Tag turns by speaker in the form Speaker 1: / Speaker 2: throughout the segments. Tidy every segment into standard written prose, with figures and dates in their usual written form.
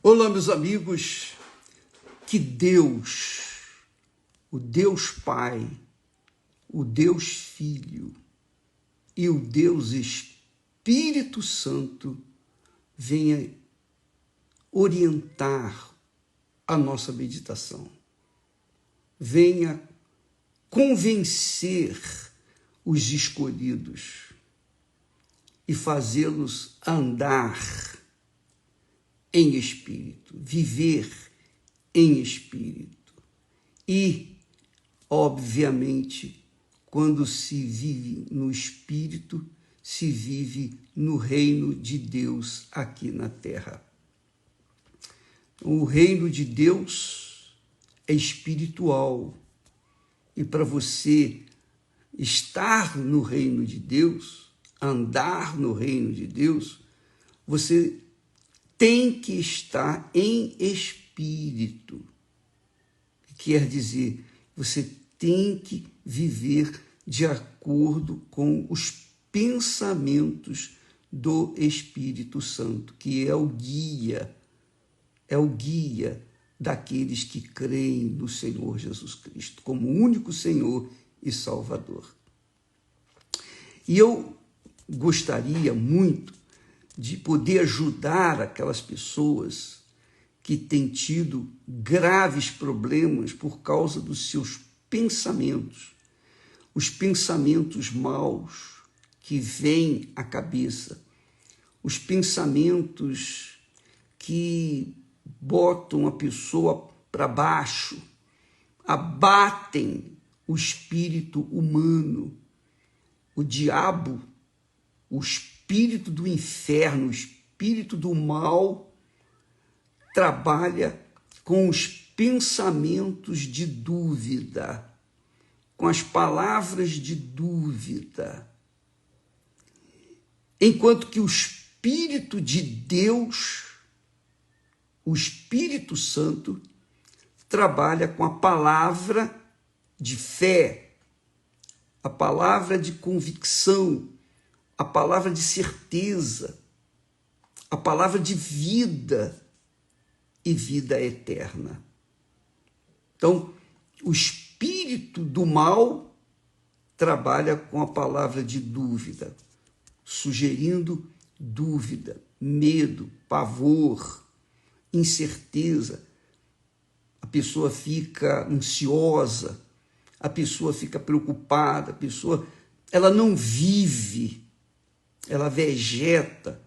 Speaker 1: Olá, meus amigos, que Deus, o Deus Pai, o Deus Filho e o Deus Espírito Santo venha orientar a nossa meditação, venha convencer os escolhidos e fazê-los andar em espírito, viver em espírito. E, obviamente, quando se vive no espírito, se vive no reino de Deus aqui na terra. O reino de Deus é espiritual. E para você estar no reino de Deus, andar no reino de Deus, você tem que estar em espírito. Quer dizer, você tem que viver de acordo com os pensamentos do Espírito Santo, que é o guia daqueles que creem no Senhor Jesus Cristo, como único Senhor e Salvador. E eu gostaria muito de poder ajudar aquelas pessoas que têm tido graves problemas por causa dos seus pensamentos, os pensamentos maus que vêm à cabeça, os pensamentos que botam a pessoa para baixo, abatem o espírito humano. O diabo, o espírito do inferno, o espírito do mal, trabalha com os pensamentos de dúvida, com as palavras de dúvida. Enquanto que o Espírito de Deus, o Espírito Santo, trabalha com a palavra de fé, a palavra de convicção, a palavra de certeza, a palavra de vida e vida eterna. Então, o espírito do mal trabalha com a palavra de dúvida, sugerindo dúvida, medo, pavor, incerteza. A pessoa fica ansiosa, a pessoa fica preocupada, ela não vive, ela vegeta,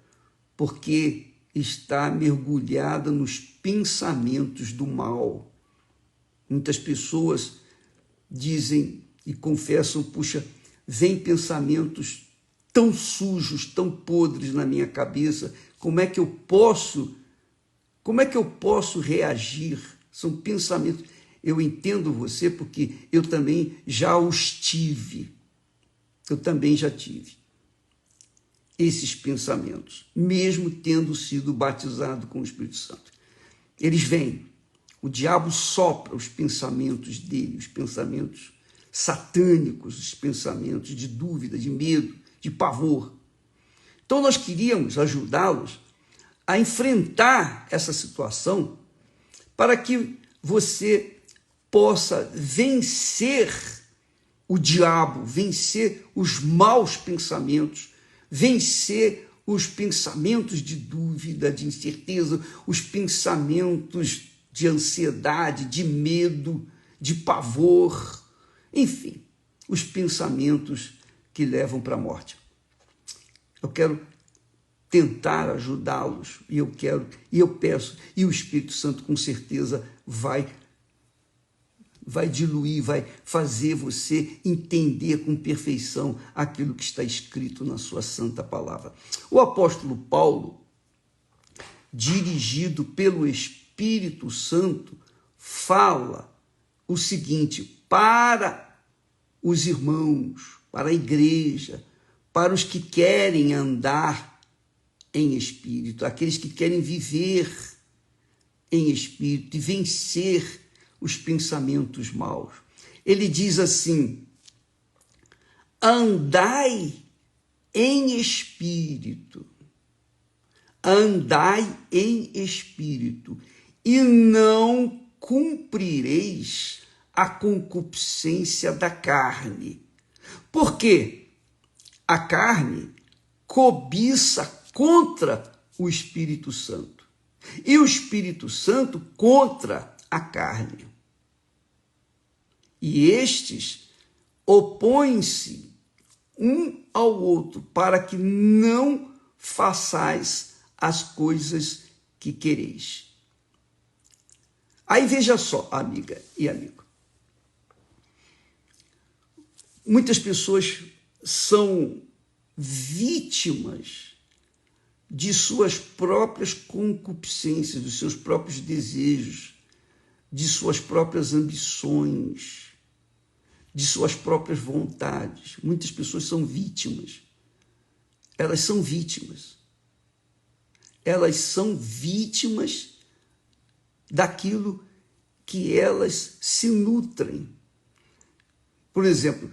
Speaker 1: porque está mergulhada nos pensamentos do mal. Muitas pessoas dizem e confessam, puxa, vem pensamentos tão sujos, tão podres na minha cabeça, como é que eu posso reagir? São pensamentos. Eu entendo você porque eu também já os tive. Eu também já tive esses pensamentos, mesmo tendo sido batizado com o Espírito Santo. Eles vêm, o diabo sopra os pensamentos dele, os pensamentos satânicos, os pensamentos de dúvida, de medo, de pavor. Então nós queríamos ajudá-los a enfrentar essa situação para que você possa vencer o diabo, vencer os maus pensamentos, vencer os pensamentos de dúvida, de incerteza, os pensamentos de ansiedade, de medo, de pavor, enfim, os pensamentos que levam para a morte. Eu quero tentar ajudá-los, e eu peço, e o Espírito Santo com certeza vai diluir, vai fazer você entender com perfeição aquilo que está escrito na sua santa palavra. O apóstolo Paulo, dirigido pelo Espírito Santo, fala o seguinte para os irmãos, para a igreja, para os que querem andar em espírito, aqueles que querem viver em espírito e vencer os pensamentos maus. Ele diz assim: andai em espírito, andai em espírito, e não cumprireis a concupiscência da carne. Porque a carne cobiça contra o Espírito Santo, e o Espírito Santo contra a carne. E estes opõem-se um ao outro, para que não façais as coisas que quereis. Aí veja só, amiga e amigo. Muitas pessoas são vítimas de suas próprias concupiscências, dos seus próprios desejos, de suas próprias ambições, de suas próprias vontades. Muitas pessoas são vítimas. Elas são vítimas. Elas são vítimas daquilo que elas se nutrem. Por exemplo,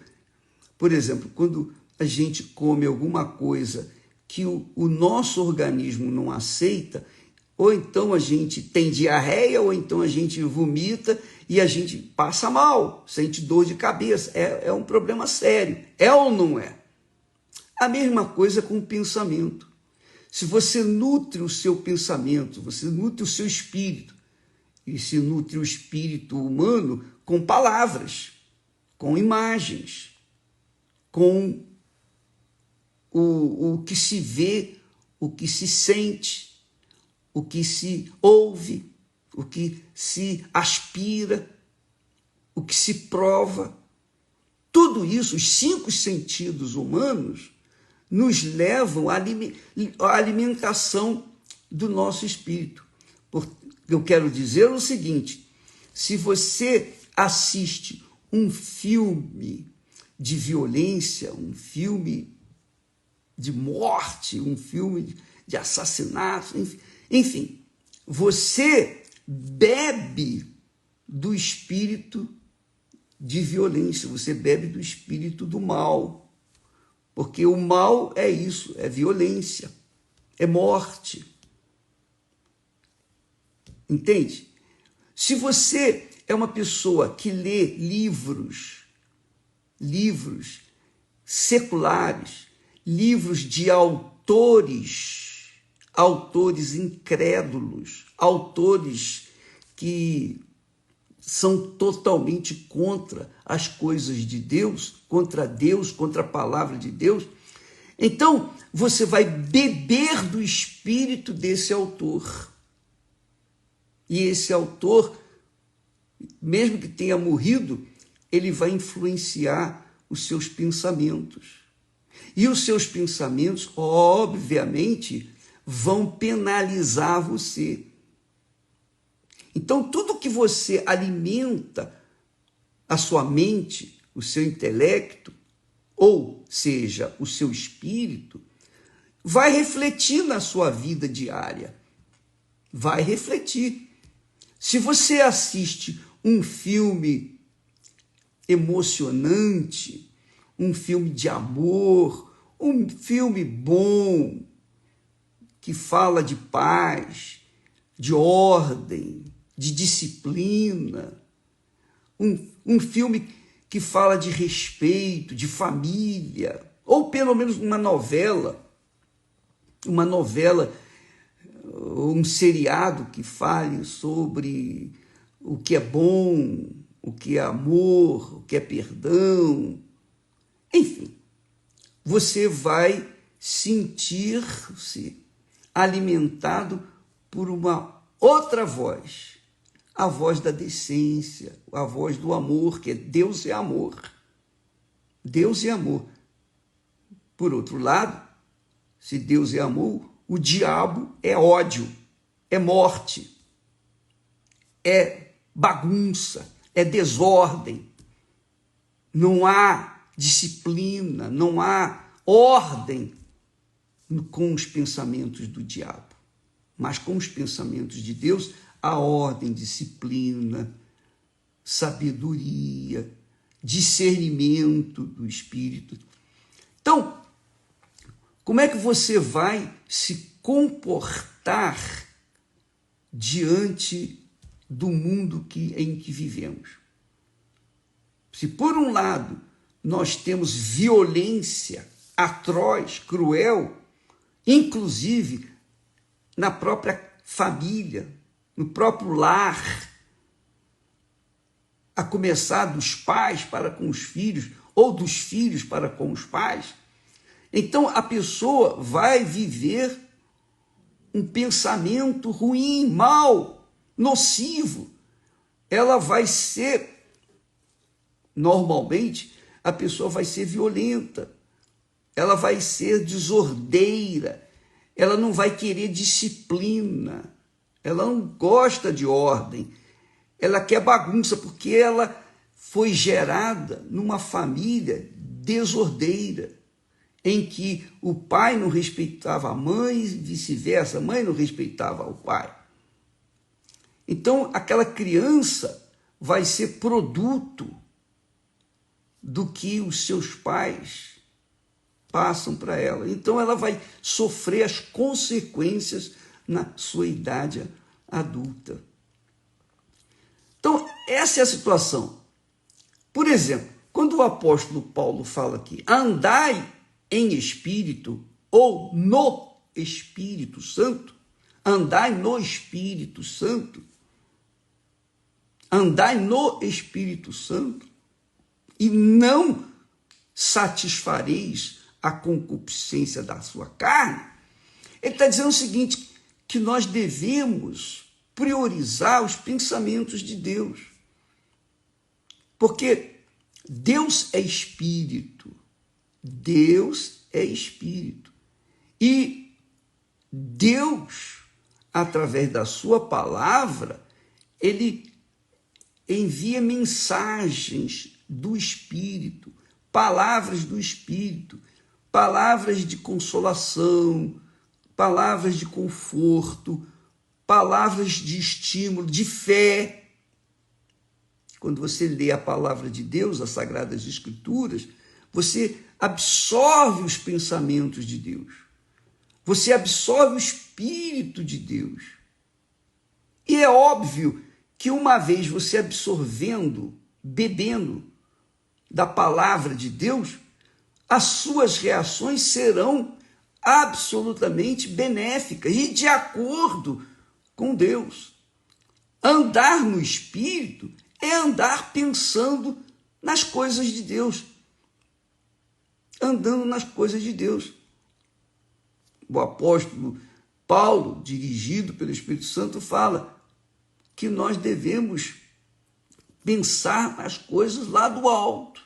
Speaker 1: quando a gente come alguma coisa que o nosso organismo não aceita, ou então a gente tem diarreia, ou então a gente vomita e a gente passa mal, sente dor de cabeça. É um problema sério. É ou não é? A mesma coisa com o pensamento. Se você nutre o seu pensamento, você nutre o seu espírito, e se nutre o espírito humano com palavras, com imagens, com o que se vê, o que se sente, o que se ouve, o que se aspira, o que se prova. Tudo isso, os 5 sentidos humanos, nos levam à alimentação do nosso espírito. Eu quero dizer o seguinte: se você assiste um filme de violência, um filme de morte, um filme de assassinato, enfim, você bebe do espírito de violência, você bebe do espírito do mal, porque o mal é isso, é violência, é morte. Entende? Se você é uma pessoa que lê livros seculares, livros de autores incrédulos, autores que são totalmente contra as coisas de Deus, contra a palavra de Deus, então você vai beber do espírito desse autor. E esse autor, mesmo que tenha morrido, ele vai influenciar os seus pensamentos. E os seus pensamentos, obviamente, vão penalizar você. Então, tudo que você alimenta a sua mente, o seu intelecto, ou seja, o seu espírito, vai refletir na sua vida diária. Vai refletir. Se você assiste um filme emocionante, um filme de amor, um filme bom, que fala de paz, de ordem, de disciplina, um filme que fala de respeito, de família, ou pelo menos uma novela, um seriado que fale sobre o que é bom, o que é amor, o que é perdão. Enfim, você vai sentir-se alimentado por uma outra voz, a voz da decência, a voz do amor, que é Deus é amor. Deus é amor. Por outro lado, se Deus é amor, o diabo é ódio, é morte, é bagunça, é desordem. Não há disciplina, não há ordem com os pensamentos do diabo. Mas com os pensamentos de Deus, há ordem, disciplina, sabedoria, discernimento do Espírito. Então, como é que você vai se comportar diante do mundo em que vivemos. Se, por um lado, nós temos violência atroz, cruel, inclusive na própria família, no próprio lar, a começar dos pais para com os filhos, ou dos filhos para com os pais, então a pessoa vai viver um pensamento ruim, mau, nocivo. Ela vai ser, normalmente, a pessoa vai ser violenta, ela vai ser desordeira, ela não vai querer disciplina, ela não gosta de ordem, ela quer bagunça, porque ela foi gerada numa família desordeira, em que o pai não respeitava a mãe e vice-versa, a mãe não respeitava o pai. Então, aquela criança vai ser produto do que os seus pais passam para ela. Então, ela vai sofrer as consequências na sua idade adulta. Então, essa é a situação. Por exemplo, quando o apóstolo Paulo fala aqui, andai em espírito ou no Espírito Santo, andai no Espírito Santo, andai no Espírito Santo, e não satisfareis a concupiscência da sua carne. Ele está dizendo o seguinte, que nós devemos priorizar os pensamentos de Deus, porque Deus é espírito, Deus é espírito, e Deus, através da sua palavra, ele envia mensagens do Espírito, palavras do Espírito, palavras de consolação, palavras de conforto, palavras de estímulo, de fé. Quando você lê a palavra de Deus, as Sagradas Escrituras, você absorve os pensamentos de Deus. Você absorve o Espírito de Deus. E é óbvio que uma vez você absorvendo, bebendo da palavra de Deus, as suas reações serão absolutamente benéficas e de acordo com Deus. Andar no Espírito é andar pensando nas coisas de Deus, andando nas coisas de Deus. O apóstolo Paulo, dirigido pelo Espírito Santo, fala que nós devemos pensar nas coisas lá do alto,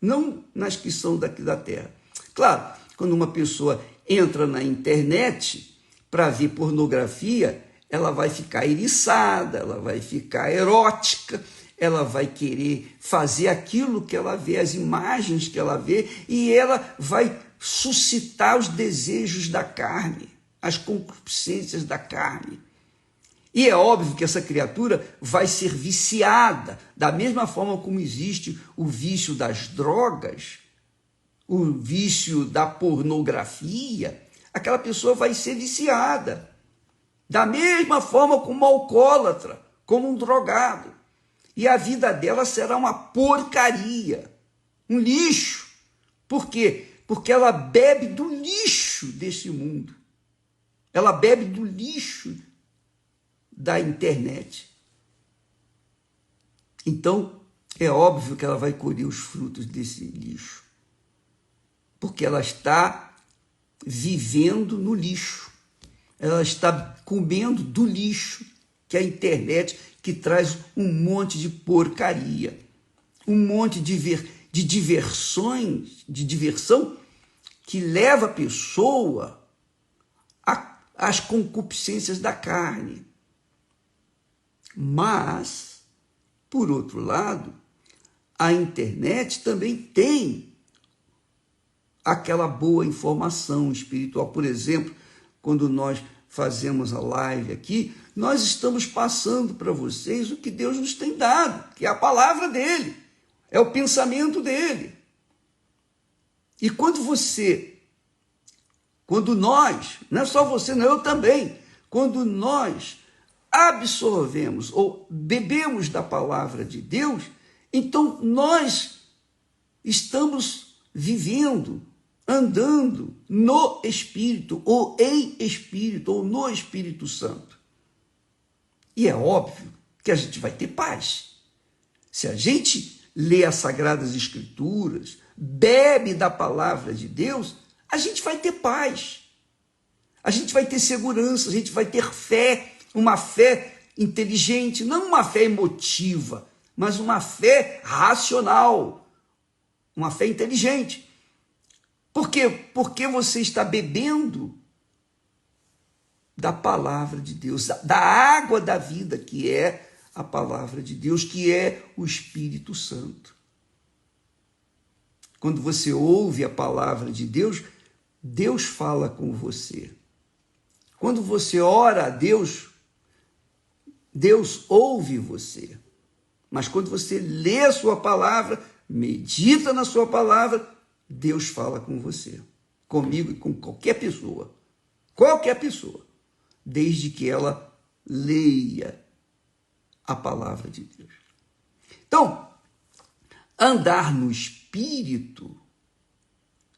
Speaker 1: não nas que são daqui da terra. Claro, quando uma pessoa entra na internet para ver pornografia, ela vai ficar eriçada, ela vai ficar erótica, ela vai querer fazer aquilo que ela vê, as imagens que ela vê, e ela vai suscitar os desejos da carne, as concupiscências da carne. E é óbvio que essa criatura vai ser viciada, da mesma forma como existe o vício das drogas, o vício da pornografia, aquela pessoa vai ser viciada. Da mesma forma como um alcoólatra, como um drogado. E a vida dela será uma porcaria, um lixo. Por quê? Porque ela bebe do lixo desse mundo. Ela bebe do lixo da internet. Então, é óbvio que ela vai colher os frutos desse lixo. Porque ela está vivendo no lixo. Ela está comendo do lixo, que é a internet, que traz um monte de porcaria, um monte de diversão, que leva a pessoa às concupiscências da carne. Mas, por outro lado, a internet também tem aquela boa informação espiritual. Por exemplo, quando nós fazemos a live aqui, nós estamos passando para vocês o que Deus nos tem dado, que é a palavra dele, é o pensamento dele. E quando você Quando nós, não é só você, não, eu também, quando nós absorvemos ou bebemos da palavra de Deus, então nós estamos vivendo, andando no Espírito, ou em Espírito, ou no Espírito Santo. E é óbvio que a gente vai ter paz. Se a gente lê as Sagradas Escrituras, bebe da palavra de Deus, a gente vai ter paz. A gente vai ter segurança, a gente vai ter fé, uma fé inteligente, não uma fé emotiva, mas uma fé racional, uma fé inteligente. Por quê? Porque você está bebendo da palavra de Deus, da água da vida, que é a palavra de Deus, que é o Espírito Santo. Quando você ouve a palavra de Deus, Deus fala com você. Quando você ora a Deus, Deus ouve você. Mas quando você lê a sua palavra, medita na sua palavra, Deus fala com você. Comigo e com qualquer pessoa. Qualquer pessoa. Desde que ela leia a palavra de Deus. Então, andar no Espírito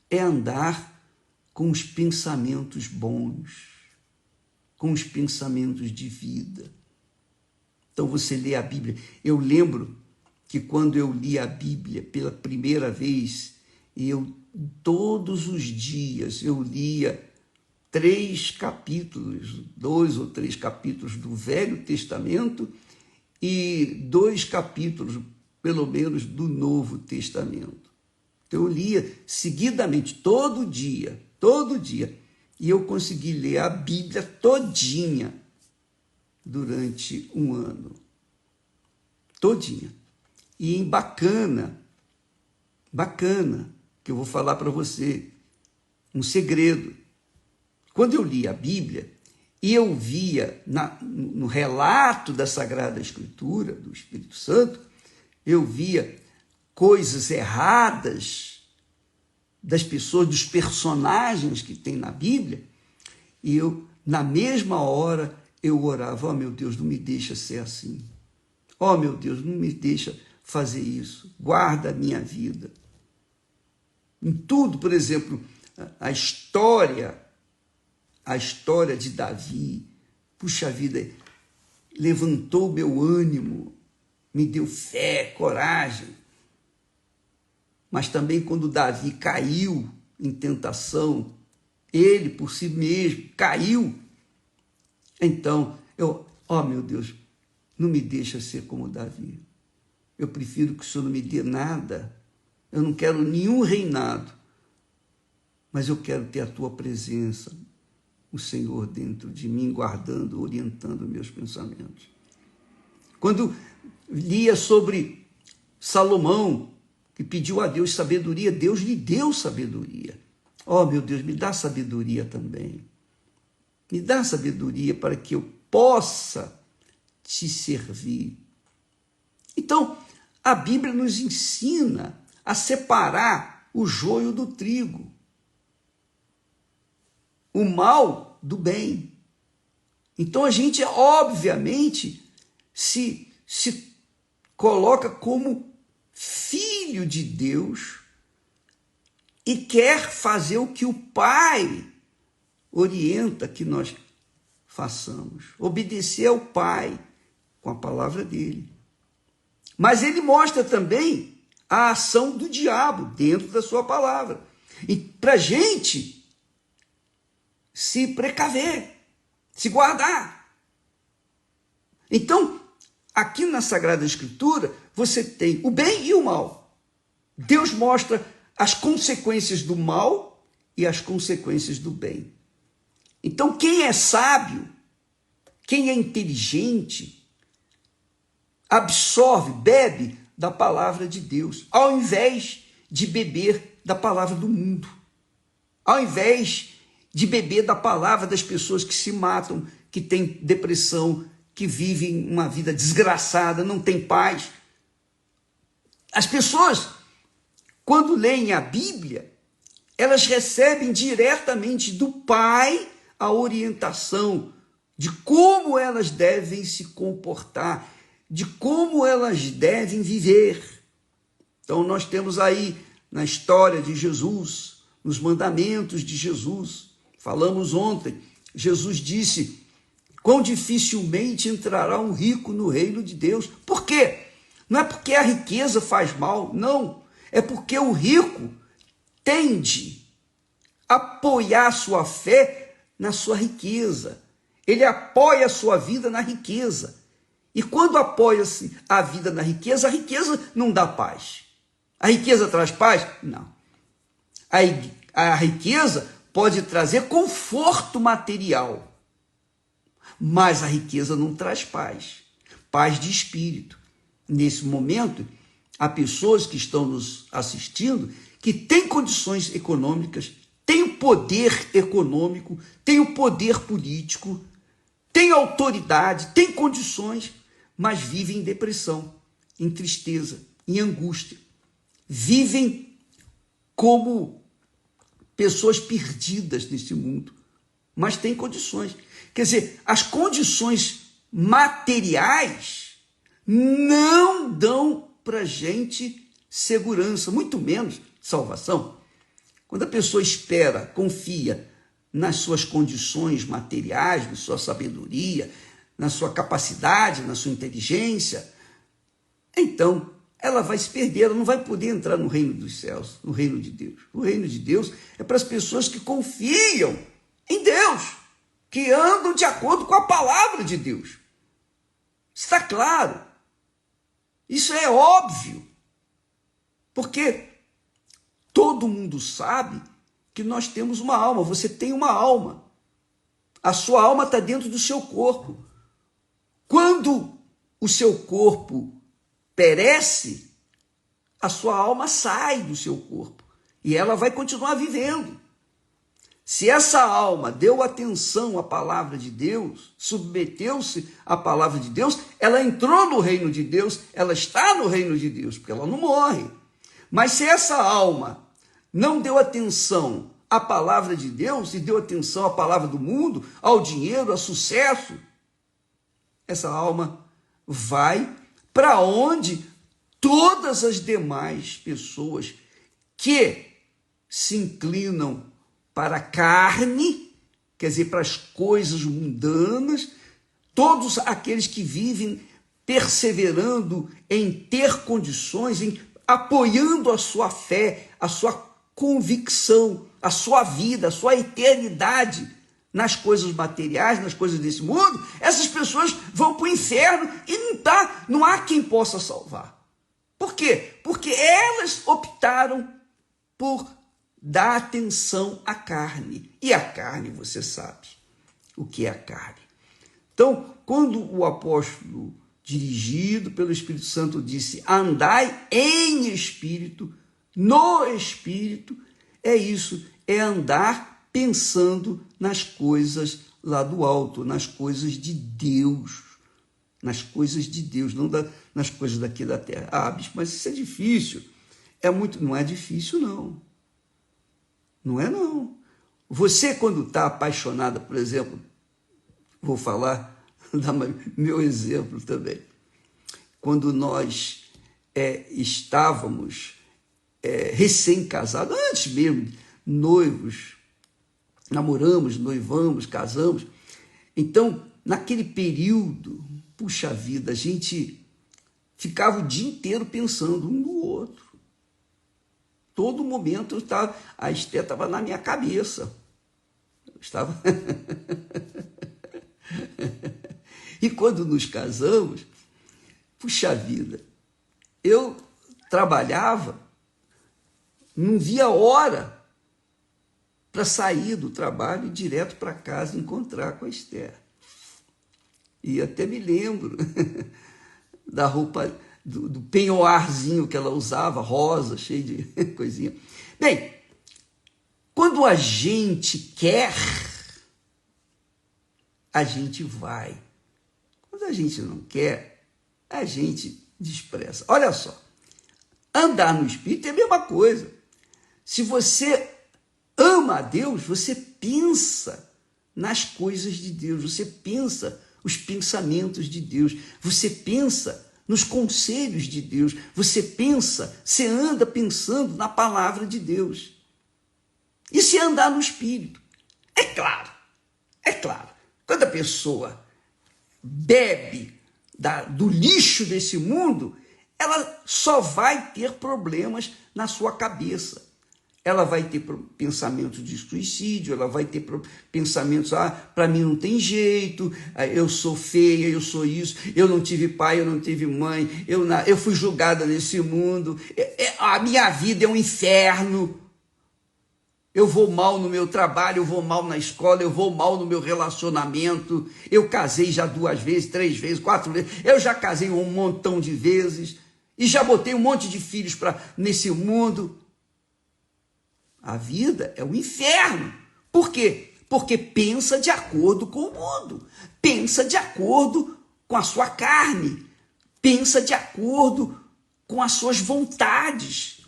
Speaker 1: é andar com os pensamentos bons, com os pensamentos de vida. Então você lê a Bíblia. Eu lembro que quando eu li a Bíblia pela primeira vez, todos os dias eu lia 3 capítulos, 2 ou 3 capítulos do Velho Testamento e 2 capítulos, pelo menos, do Novo Testamento. Então eu lia seguidamente, todo dia, e eu consegui ler a Bíblia todinha durante um ano. Todinha. E em bacana, que eu vou falar para você, um segredo. Quando eu li a Bíblia, e eu via no relato da Sagrada Escritura, do Espírito Santo, eu via coisas erradas das pessoas, dos personagens que tem na Bíblia, e eu, na mesma hora, eu orava, ó meu Deus, não me deixa ser assim. Ó meu Deus, não me deixa fazer isso. Guarda a minha vida. Em tudo, por exemplo, a história de Davi, puxa vida, levantou meu ânimo, me deu fé, coragem. Mas também quando Davi caiu em tentação, ele por si mesmo caiu. Então, ó meu Deus, não me deixa ser como Davi. Eu prefiro que o Senhor não me dê nada. Eu não quero nenhum reinado, mas eu quero ter a tua presença, o Senhor dentro de mim, guardando, orientando meus pensamentos. Quando lia sobre Salomão, que pediu a Deus sabedoria, Deus lhe deu sabedoria. Oh, meu Deus, me dá sabedoria também. Me dá sabedoria para que eu possa te servir. Então, a Bíblia nos ensina a separar o joio do trigo, o mal do bem. Então, a gente, obviamente, se coloca como filho de Deus e quer fazer o que o Pai orienta que nós façamos, obedecer ao Pai com a palavra dele. Mas ele mostra também a ação do diabo dentro da sua palavra. E para a gente se precaver, se guardar. Então, aqui na Sagrada Escritura, você tem o bem e o mal. Deus mostra as consequências do mal e as consequências do bem. Então, quem é sábio, quem é inteligente, absorve, bebe da palavra de Deus, ao invés de beber da palavra do mundo, ao invés de beber da palavra das pessoas que se matam, que têm depressão, que vivem uma vida desgraçada, não têm paz. As pessoas, quando leem a Bíblia, elas recebem diretamente do Pai a orientação de como elas devem se comportar, de como elas devem viver. Então, nós temos aí na história de Jesus, nos mandamentos de Jesus, falamos ontem, Jesus disse: quão dificilmente entrará um rico no reino de Deus. Por quê? Não é porque a riqueza faz mal, não. É porque o rico tende a apoiar sua fé na sua riqueza. Ele apoia a sua vida na riqueza. E quando apoia-se a vida na riqueza, a riqueza não dá paz. A riqueza traz paz? Não. A riqueza pode trazer conforto material, mas a riqueza não traz paz. Paz de espírito. Nesse momento, há pessoas que estão nos assistindo que têm condições econômicas, têm o poder econômico, têm o poder político, têm autoridade, têm condições, mas vivem em depressão, em tristeza, em angústia. Vivem como pessoas perdidas nesse mundo, mas têm condições. Quer dizer, as condições materiais não dão para a gente segurança, muito menos salvação. Quando a pessoa espera, confia nas suas condições materiais, na sua sabedoria, na sua capacidade, na sua inteligência, então ela vai se perder, ela não vai poder entrar no reino dos céus, no reino de Deus. O reino de Deus é para as pessoas que confiam em Deus, que andam de acordo com a palavra de Deus. Está claro. Isso é óbvio. Porque todo mundo sabe que nós temos uma alma. Você tem uma alma. A sua alma está dentro do seu corpo. Quando o seu corpo perece, a sua alma sai do seu corpo e ela vai continuar vivendo. Se essa alma deu atenção à palavra de Deus, submeteu-se à palavra de Deus, ela entrou no reino de Deus, ela está no reino de Deus, porque ela não morre. Mas se essa alma não deu atenção à palavra de Deus e deu atenção à palavra do mundo, ao dinheiro, ao sucesso, essa alma vai para onde todas as demais pessoas que se inclinam para a carne, quer dizer, para as coisas mundanas, todos aqueles que vivem perseverando em ter condições, em apoiando a sua fé, a sua convicção, a sua vida, a sua eternidade nas coisas materiais, nas coisas desse mundo, essas pessoas vão para o inferno e não há quem possa salvar. Por quê? Porque elas optaram por dar atenção à carne. E a carne, você sabe o que é a carne. Então, quando o apóstolo, dirigido pelo Espírito Santo, disse: andai em espírito, no espírito, é isso, é andar pensando nas coisas lá do alto, nas coisas de Deus, nas coisas de Deus, não nas coisas daqui da terra. Ah, bicho, mas isso é difícil. Não é difícil, não. Não é, não. Você, quando está apaixonada, por exemplo, vou falar, dar meu exemplo também. Quando nós estávamos recém-casados, antes mesmo, noivos, namoramos, noivamos, casamos. Então, naquele período, puxa vida, a gente ficava o dia inteiro pensando um no outro. Todo momento a Esther estava na minha cabeça. Estava. E quando nos casamos, puxa vida, eu trabalhava, não via hora para sair do trabalho e ir direto para casa encontrar com a Esther. E até me lembro da roupa, do penhoarzinho que ela usava, rosa, cheio de coisinha. Bem, quando a gente quer, a gente vai. Quando a gente não quer, a gente despreza. Olha só, andar no Espírito é a mesma coisa. Se você ama a Deus, você pensa nas coisas de Deus, você pensa os pensamentos de Deus, você pensa nos conselhos de Deus, você anda pensando na palavra de Deus. Isso é andar no Espírito. É claro, quando a pessoa bebe do lixo desse mundo, ela só vai ter problemas na sua cabeça. Ela vai ter pensamentos de suicídio, ela vai ter pensamentos, para mim não tem jeito, eu sou feia, eu sou isso, eu não tive pai, eu não tive mãe, eu fui julgada nesse mundo, a minha vida é um inferno, eu vou mal no meu trabalho, eu vou mal na escola, eu vou mal no meu relacionamento, eu casei já 2 vezes, 3 vezes, 4 vezes, eu já casei um montão de vezes, e já botei um monte de filhos nesse mundo. A vida é um inferno. Por quê? Porque pensa de acordo com o mundo, pensa de acordo com a sua carne, pensa de acordo com as suas vontades,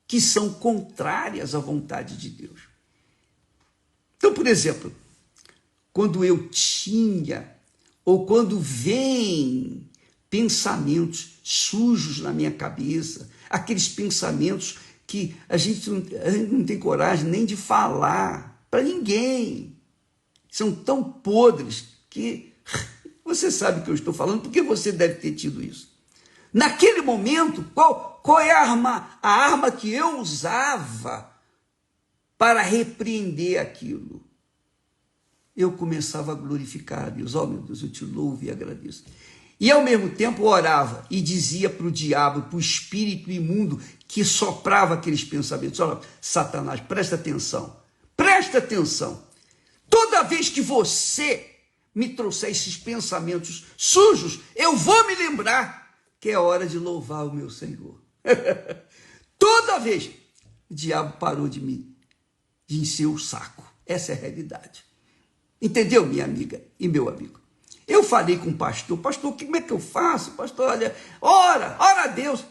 Speaker 1: que são contrárias à vontade de Deus. Então, por exemplo, quando eu tinha, ou quando vem pensamentos sujos na minha cabeça, aqueles pensamentos que a gente não tem coragem nem de falar para ninguém, são tão podres que você sabe o que eu estou falando, porque você deve ter tido isso. Naquele momento, qual é a arma que eu usava para repreender aquilo? Eu começava a glorificar a Deus. Meu Deus, eu te louvo e agradeço. E ao mesmo tempo orava e dizia para o diabo, para o espírito imundo que soprava aqueles pensamentos: olha, Satanás, presta atenção. Toda vez que você me trouxer esses pensamentos sujos, eu vou me lembrar que é hora de louvar o meu Senhor. Toda vez, o diabo parou de encher o saco. Essa é a realidade. Entendeu, minha amiga e meu amigo? Eu falei com o pastor, como é que eu faço? Pastor, olha, ora a Deus.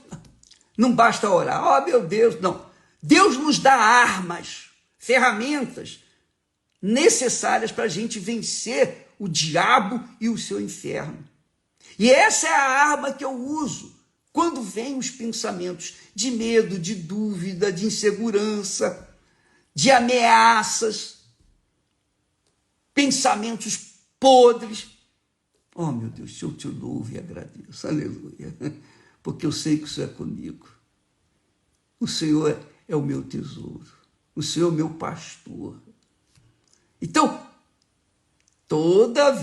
Speaker 1: Não basta orar, meu Deus, não. Deus nos dá armas, ferramentas necessárias para a gente vencer o diabo e o seu inferno. E essa é a arma que eu uso quando vêm os pensamentos de medo, de dúvida, de insegurança, de ameaças, pensamentos podres. Meu Deus, eu te louvo e agradeço, aleluia, porque eu sei que o Senhor é comigo. O Senhor é o meu tesouro, o Senhor é o meu pastor. Então, todas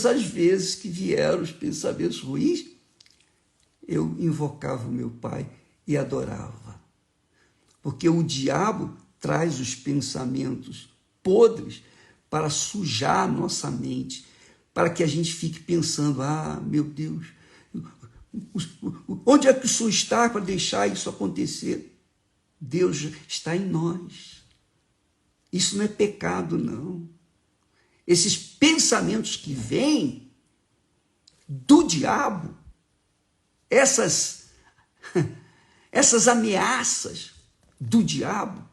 Speaker 1: as vezes que vieram os pensamentos ruins, eu invocava o meu Pai e adorava. Porque o diabo traz os pensamentos podres para sujar a nossa mente, para que a gente fique pensando: meu Deus, onde é que o Senhor está para deixar isso acontecer? Deus está em nós. Isso não é pecado, não. Esses pensamentos que vêm do diabo, essas ameaças do diabo,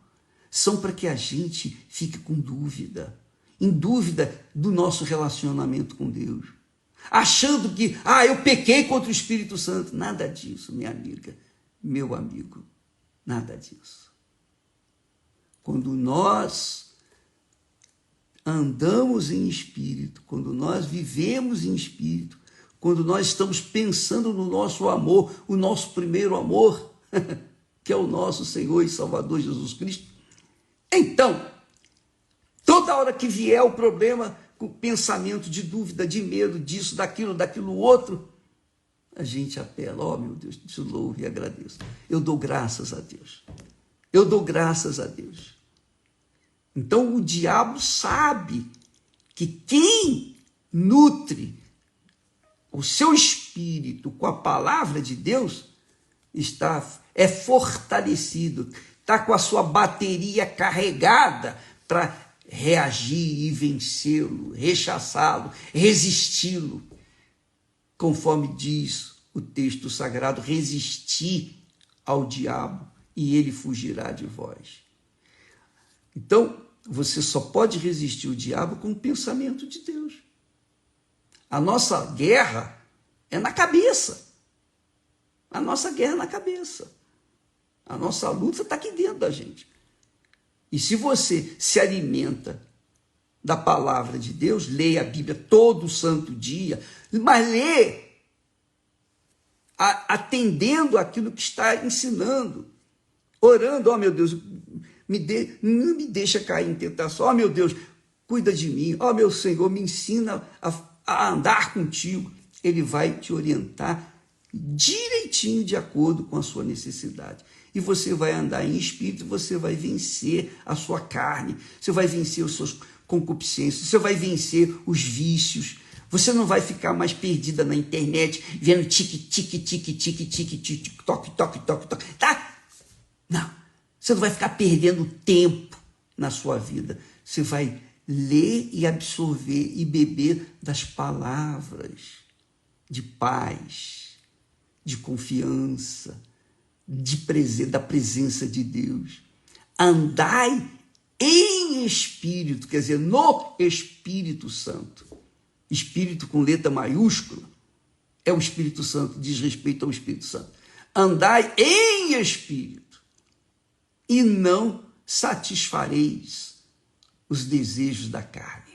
Speaker 1: são para que a gente fique com dúvida, em dúvida do nosso relacionamento com Deus, achando que, eu pequei contra o Espírito Santo. Nada disso, minha amiga, meu amigo, nada disso. Quando nós andamos em espírito, quando nós vivemos em espírito, quando nós estamos pensando no nosso amor, o nosso primeiro amor, que é o nosso Senhor e Salvador Jesus Cristo, então, toda hora que vier o problema, com pensamento de dúvida, de medo, disso, daquilo outro, a gente apela: meu Deus, te louvo e agradeço. Eu dou graças a Deus. Então, o diabo sabe que quem nutre o seu espírito com a palavra de Deus é fortalecido, está com a sua bateria carregada para reagir e vencê-lo, rechaçá-lo, resisti-lo. Conforme diz o texto sagrado, resistir ao diabo e ele fugirá de vós. Então, você só pode resistir o diabo com o pensamento de Deus. A nossa guerra é na cabeça. A nossa guerra é na cabeça. A nossa luta está aqui dentro da gente. E se você se alimenta da palavra de Deus, leia a Bíblia todo santo dia, mas lê atendendo aquilo que está ensinando, orando, ó meu Deus, não me deixa cair em tentação, ó meu Deus, cuida de mim, ó meu Senhor, me ensina a andar contigo. Ele vai te orientar direitinho de acordo com a sua necessidade. E você vai andar em espírito, você vai vencer a sua carne, você vai vencer os seus concupiscências, você vai vencer os vícios, você não vai ficar mais perdida na internet, vendo toque, tá? Não, você não vai ficar perdendo tempo na sua vida, você vai ler e absorver e beber das palavras de paz, de confiança, da presença de Deus. Andai em espírito, quer dizer, no Espírito Santo. Espírito com letra maiúscula é o Espírito Santo, diz respeito ao Espírito Santo. Andai em espírito e não satisfareis os desejos da carne.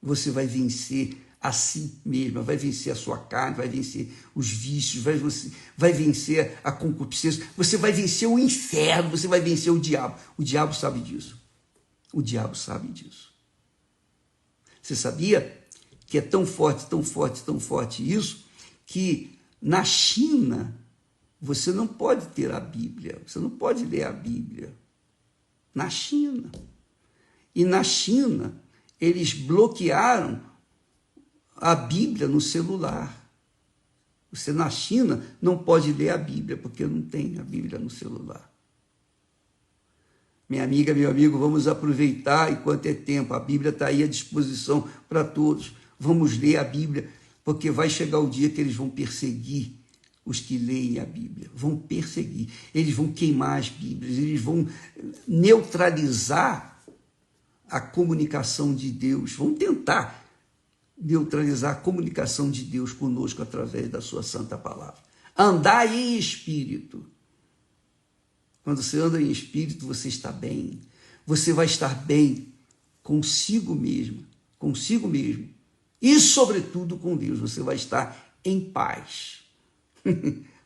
Speaker 1: Você vai vencer a si mesma, vai vencer a sua carne, vai vencer os vícios, vai vencer a concupiscência, você vai vencer o inferno, você vai vencer o diabo. O diabo sabe disso. O diabo sabe disso. Você sabia que é tão forte, tão forte, tão forte isso, que na China você não pode ter a Bíblia, você não pode ler a Bíblia. Na China. E na China eles bloquearam a Bíblia no celular. Você na China não pode ler a Bíblia, porque não tem a Bíblia no celular. Minha amiga, meu amigo, vamos aproveitar enquanto é tempo. A Bíblia está aí à disposição para todos. Vamos ler a Bíblia, porque vai chegar o dia que eles vão perseguir os que leem a Bíblia. Vão perseguir. Eles vão queimar as Bíblias, eles vão neutralizar a comunicação de Deus, vão tentar neutralizar a comunicação de Deus conosco através da sua santa palavra. Andai em espírito. Quando você anda em espírito, você está bem. Você vai estar bem consigo mesmo. E, sobretudo, com Deus. Você vai estar em paz.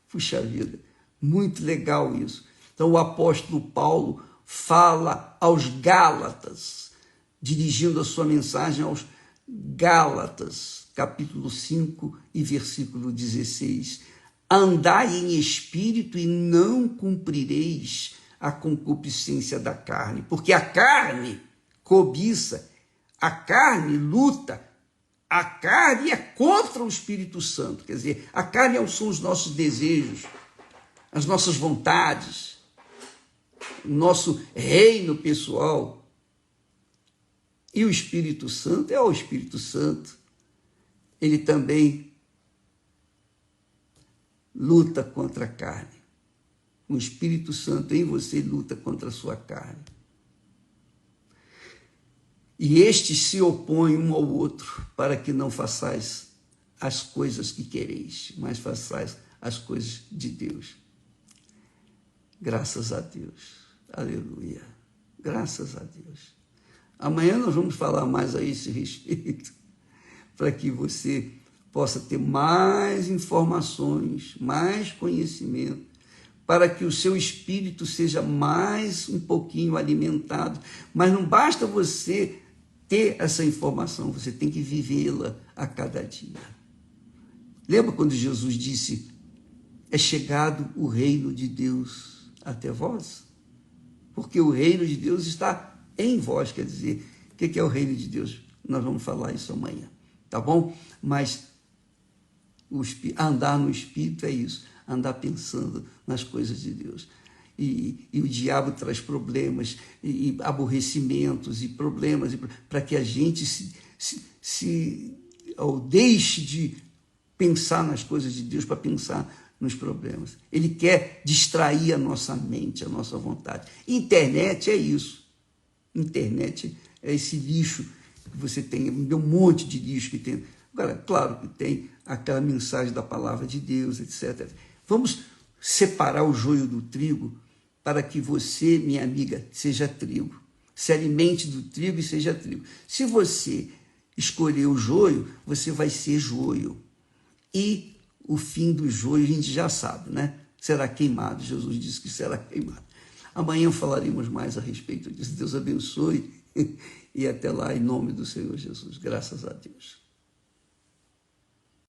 Speaker 1: Puxa vida, muito legal isso. Então, o apóstolo Paulo fala aos Gálatas, dirigindo a sua mensagem aos Gálatas, capítulo 5 e versículo 16. Andai em espírito e não cumprireis a concupiscência da carne, porque a carne cobiça, a carne luta, a carne é contra o Espírito Santo, quer dizer, a carne são os nossos desejos, as nossas vontades, o nosso reino pessoal. E o Espírito Santo é o Espírito Santo. Ele também luta contra a carne. O Espírito Santo em você luta contra a sua carne. E estes se opõem um ao outro, para que não façais as coisas que quereis, mas façais as coisas de Deus. Graças a Deus. Aleluia. Graças a Deus. Amanhã nós vamos falar mais a esse respeito, para que você possa ter mais informações, mais conhecimento, para que o seu espírito seja mais um pouquinho alimentado. Mas não basta você ter essa informação, você tem que vivê-la a cada dia. Lembra quando Jesus disse, é chegado o reino de Deus até vós? Porque o reino de Deus está em vós, quer dizer, o que é o reino de Deus? Nós vamos falar isso amanhã, tá bom? Mas andar no Espírito é isso, andar pensando nas coisas de Deus. E o diabo traz problemas, e aborrecimentos, e problemas, para que a gente deixe de pensar nas coisas de Deus, para pensar nos problemas. Ele quer distrair a nossa mente, a nossa vontade. Internet é isso. Internet é esse lixo que você tem, um monte de lixo que tem. Agora, claro que tem aquela mensagem da palavra de Deus, etc. Vamos separar o joio do trigo para que você, minha amiga, seja trigo. Se alimente do trigo e seja trigo. Se você escolher o joio, você vai ser joio. E o fim do joio a gente já sabe, né? Será queimado. Jesus disse que será queimado. Amanhã falaremos mais a respeito disso. Deus abençoe e até lá, em nome do Senhor Jesus. Graças a Deus.